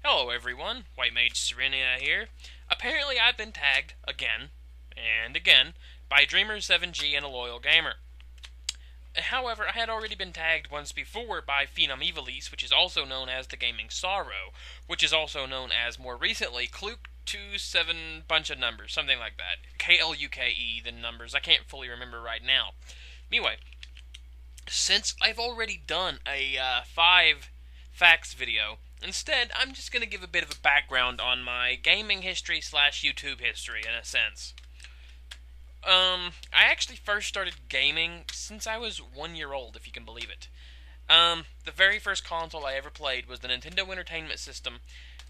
Hello everyone, White Mage Serenia here. Apparently I've been tagged again and again by Dreamer7G and a loyal gamer. However, I had already been tagged once before by Phenom Evilise, which is also known as the Gaming Sorrow, which is also known as, more recently, Kluke27 bunch of numbers, something like that. KLUKE, the numbers, I can't fully remember right now. Anyway, since I've already done a 5 facts video, instead, I'm just going to give a bit of a background on my gaming history slash YouTube history, in a sense. I actually first started gaming since I was 1 year old, if you can believe it. The very first console I ever played was the Nintendo Entertainment System,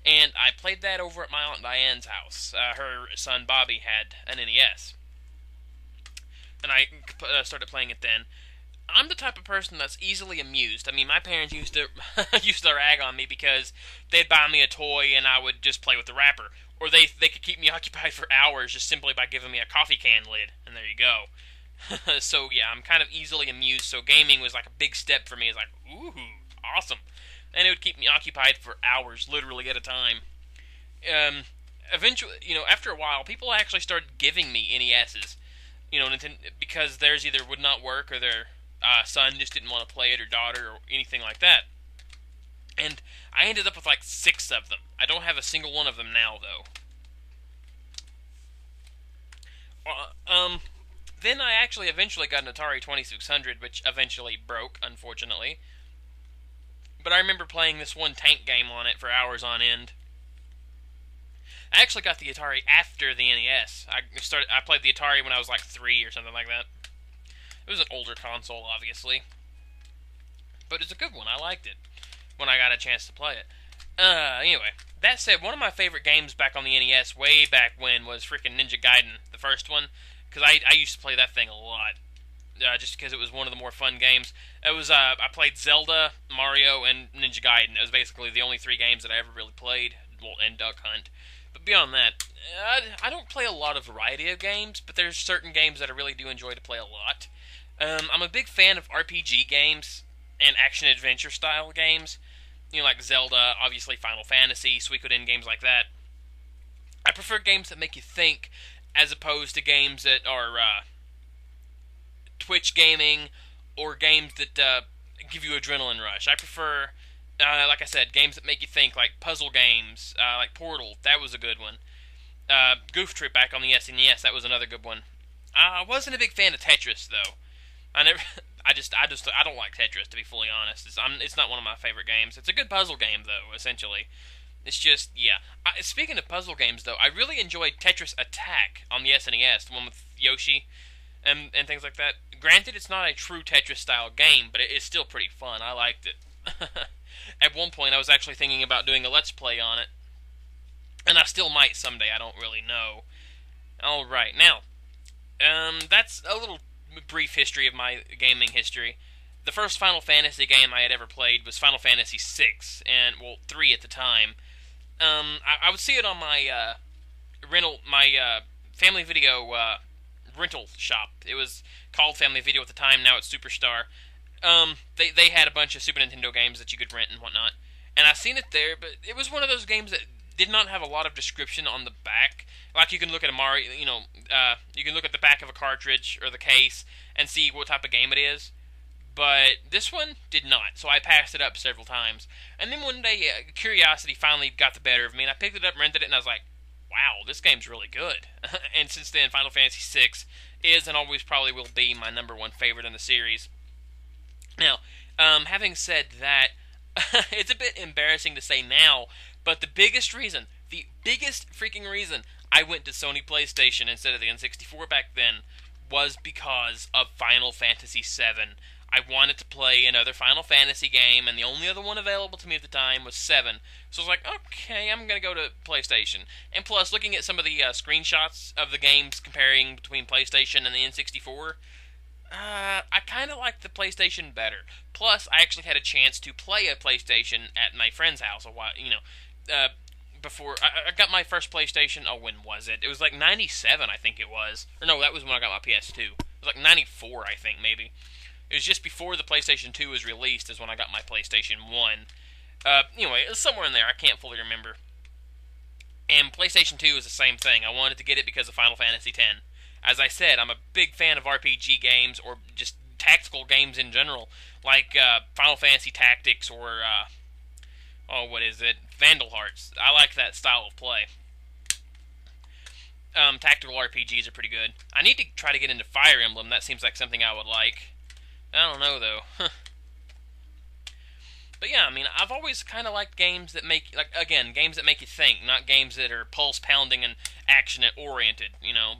and I played that over at my Aunt Diane's house. Her son Bobby had an NES, and I started playing it then. I'm the type of person that's easily amused. I mean, my parents used to used to rag on me because they'd buy me a toy and I would just play with the wrapper, or they could keep me occupied for hours just simply by giving me a coffee can lid, and there you go. So yeah, I'm kind of easily amused. So gaming was like a big step for me. It's like, ooh, awesome, and it would keep me occupied for hours, literally at a time. Eventually, after a while, people actually started giving me NESs. Because theirs either would not work or their son just didn't want to play it, or daughter, or anything like that. And I ended up with like 6 of them. I don't have a single one of them now, though. Then I actually eventually got an Atari 2600, which eventually broke, unfortunately. But I remember playing this one tank game on it for hours on end. I actually got the Atari after the NES. I played the Atari when I was like 3 or something like that. It was an older console, obviously, but it's a good one. I liked it when I got a chance to play it. Anyway, that said, one of my favorite games back on the NES, way back when, was freaking Ninja Gaiden, the first one, because I used to play that thing a lot, just because it was one of the more fun games. It was I played Zelda, Mario, and Ninja Gaiden. It was basically the only 3 games that I ever really played, well, and Duck Hunt. But beyond that, I don't play a lot of variety of games, but there's certain games that I really do enjoy to play a lot. I'm a big fan of RPG games and action-adventure style games. Like Zelda, obviously Final Fantasy, Suikoden, games like that. I prefer games that make you think, as opposed to games that are Twitch gaming, or games that give you adrenaline rush. I prefer, like I said, games that make you think, like puzzle games, like Portal. That was a good one. Goof Troop back on the SNES, that was another good one. I wasn't a big fan of Tetris, though. I don't like Tetris, to be fully honest. It's not one of my favorite games. It's a good puzzle game, though, essentially. It's just, yeah. Speaking of puzzle games, though, I really enjoyed Tetris Attack on the SNES, the one with Yoshi and things like that. Granted, it's not a true Tetris-style game, but it's still pretty fun. I liked it. At one point, I was actually thinking about doing a Let's Play on it. And I still might someday, I don't really know. Alright, now, that's a little brief history of my gaming history. The first Final Fantasy game I had ever played was Final Fantasy VI, and, well, 3 at the time. I would see it on my Family Video rental shop. It was called Family Video at the time, now it's Superstar. They had a bunch of Super Nintendo games that you could rent and whatnot, and I seen it there, but it was one of those games that did not have a lot of description on the back. Like, you can look at a Mario, you can look at the back of a cartridge or the case and see what type of game it is. But this one did not, so I passed it up several times. And then one day, curiosity finally got the better of me, and I picked it up, rented it, and I was like, wow, this game's really good. And since then, Final Fantasy VI is and always probably will be my #1 favorite in the series. Now, having said that, it's a bit embarrassing to say now, but the biggest freaking reason I went to Sony PlayStation instead of the N64 back then was because of Final Fantasy VII. I wanted to play another Final Fantasy game, and the only other one available to me at the time was 7. So I was like, okay, I'm going to go to PlayStation. And plus, looking at some of the screenshots of the games comparing between PlayStation and the N64, I kind of liked the PlayStation better. Plus, I actually had a chance to play a PlayStation at my friend's house a while, before I got my first PlayStation. Oh, when was it? It was like 97, I think it was. Or no, that was when I got my PS2. It was like 94, I think, maybe. It was just before the PlayStation 2 was released is when I got my PlayStation 1. Anyway, it's somewhere in there. I can't fully remember. And PlayStation 2 is the same thing. I wanted to get it because of Final Fantasy X. As I said, I'm a big fan of RPG games, or just tactical games in general, like Final Fantasy Tactics, or, what is it? Vandal Hearts. I like that style of play. Tactical RPGs are pretty good. I need to try to get into Fire Emblem. That seems like something I would like. I don't know, though. But yeah, I mean, I've always kind of liked games that make, like, again, games that make you think, not games that are pulse-pounding and action-oriented, you know.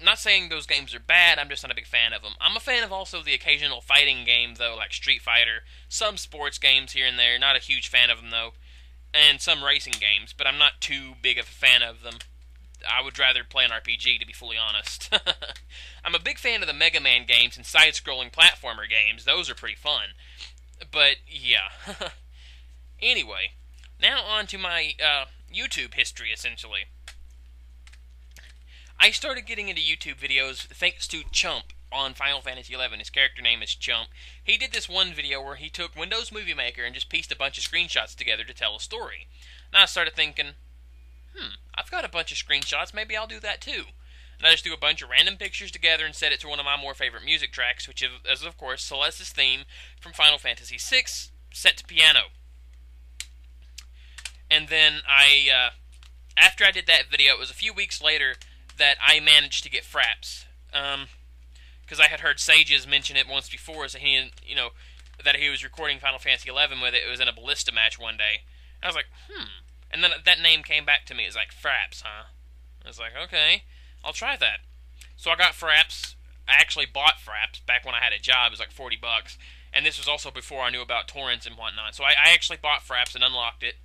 Not saying those games are bad, I'm just not a big fan of them. I'm a fan of also the occasional fighting game, though, like Street Fighter, some sports games here and there, not a huge fan of them, though, and some racing games, but I'm not too big of a fan of them. I would rather play an RPG, to be fully honest. I'm a big fan of the Mega Man games and side-scrolling platformer games. Those are pretty fun. But, yeah. Anyway, now on to my YouTube history, essentially. I started getting into YouTube videos thanks to Chump on Final Fantasy XI. His character name is Chump. He did this one video where he took Windows Movie Maker and just pieced a bunch of screenshots together to tell a story. And I started thinking, I've got a bunch of screenshots, maybe I'll do that too. And I just threw a bunch of random pictures together and set it to one of my more favorite music tracks, which is, of course, Celeste's theme from Final Fantasy VI, set to piano. And then after I did that video, it was a few weeks later that I managed to get Fraps. Because I had heard Sages mention it once before, so that he was recording Final Fantasy XI with it. It was in a Ballista match one day. And I was like, And then that name came back to me. It's like, Fraps, huh? I was like, okay, I'll try that. So I got Fraps. I actually bought Fraps back when I had a job. It was like $40. And this was also before I knew about torrents and whatnot. So I actually bought Fraps and unlocked it.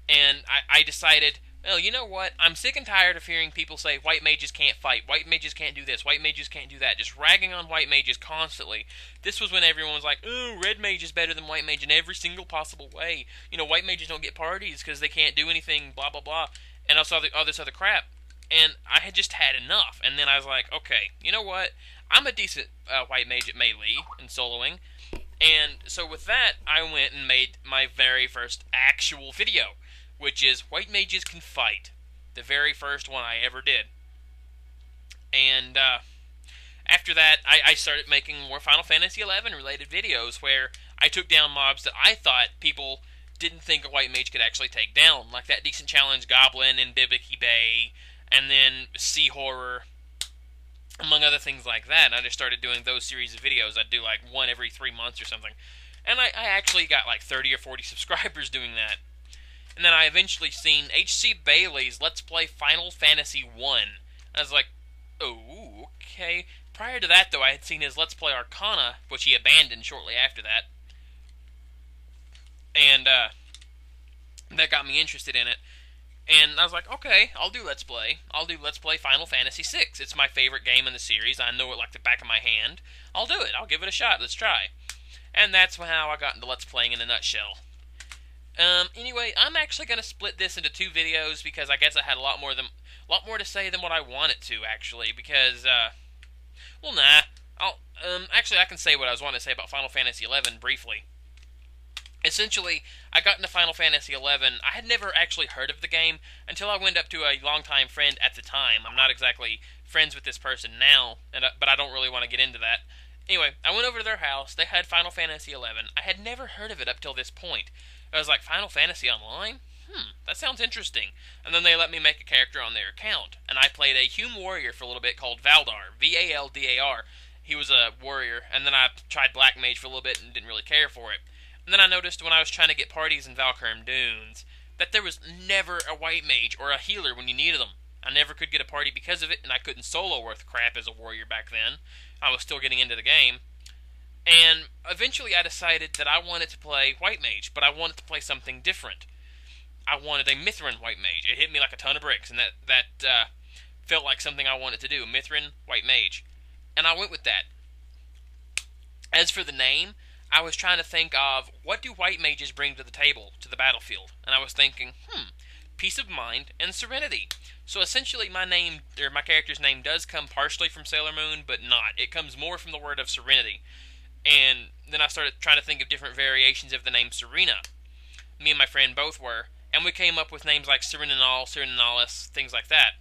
And I decided, well, you know what? I'm sick and tired of hearing people say white mages can't fight, white mages can't do this, white mages can't do that, just ragging on white mages constantly. This was when everyone was like, oh, red mage is better than white mage in every single possible way. You know, white mages don't get parties because they can't do anything, blah, blah, blah. And also all this other crap. And I had just had enough. And then I was like, okay, you know what? I'm a decent white mage at melee and soloing. And so with that, I went and made my very first actual video, which is White Mages Can Fight. The very first one I ever did. And after that, I started making more Final Fantasy XI related videos where I took down mobs that I thought people didn't think a white mage could actually take down, like that Decent Challenge Goblin in Bibliki Bay, and then Sea Horror, among other things like that. And I just started doing those series of videos. I'd do like one every 3 months or something. And I actually got like 30 or 40 subscribers doing that. And then I eventually seen H.C. Bailey's Let's Play Final Fantasy I. I was like, oh, okay. Prior to that, though, I had seen his Let's Play Arcana, which he abandoned shortly after that. And that got me interested in it. And I was like, okay, I'll do Let's Play. I'll do Let's Play Final Fantasy VI. It's my favorite game in the series. I know it like the back of my hand. I'll do it. I'll give it a shot. Let's try. And that's how I got into Let's Playing in a nutshell. Anyway, I'm actually going to split this into two videos because I guess I had a lot more to say than what I wanted to, actually, because, well, nah. Actually, I can say what I was wanting to say about Final Fantasy XI briefly. Essentially, I got into Final Fantasy XI. I had never actually heard of the game until I went up to a longtime friend at the time. I'm not exactly friends with this person now, but I don't really want to get into that. Anyway, I went over to their house. They had Final Fantasy XI. I had never heard of it up till this point. I was like, Final Fantasy Online? That sounds interesting. And then they let me make a character on their account. And I played a Hume warrior for a little bit called Valdar. V-A-L-D-A-R. He was a warrior. And then I tried Black Mage for a little bit and didn't really care for it. And then I noticed when I was trying to get parties in Valkyrie Dunes that there was never a white mage or a healer when you needed them. I never could get a party because of it, and I couldn't solo worth crap as a warrior back then. I was still getting into the game. And eventually I decided that I wanted to play white mage, but I wanted to play something different. I wanted a Mithrin white mage. It hit me like a ton of bricks, and that felt like something I wanted to do. Mithrin white mage. And I went with that. As for the name, I was trying to think of, what do white mages bring to the table, to the battlefield? And I was thinking, peace of mind and serenity. So essentially my character's name does come partially from Sailor Moon, but not. It comes more from the word of serenity. And then I started trying to think of different variations of the name Serena. Me and my friend both were, and we came up with names like Serenanal, Serenalis, things like that.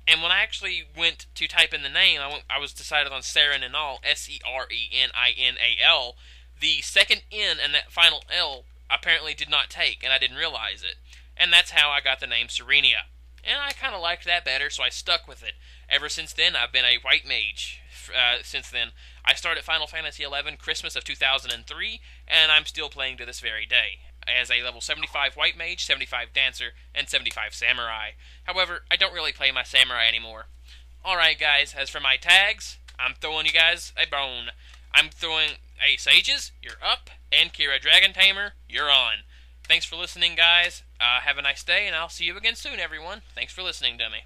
And when I actually went to type in the name, I was decided on Serenanal, Sereninal. The second N and that final L apparently did not take, and I didn't realize it. And that's how I got the name Serenia. And I kind of liked that better, so I stuck with it. Ever since then, I've been a white mage. Since then, I started Final Fantasy XI Christmas of 2003, and I'm still playing to this very day, as a level 75 white mage, 75 dancer, and 75 samurai. However, I don't really play my samurai anymore. Alright guys, as for my tags, I'm throwing you guys a bone. I'm throwing, hey Sages, you're up, and Kira Dragon Tamer, you're on. Thanks for listening guys, have a nice day, and I'll see you again soon everyone. Thanks for listening to me.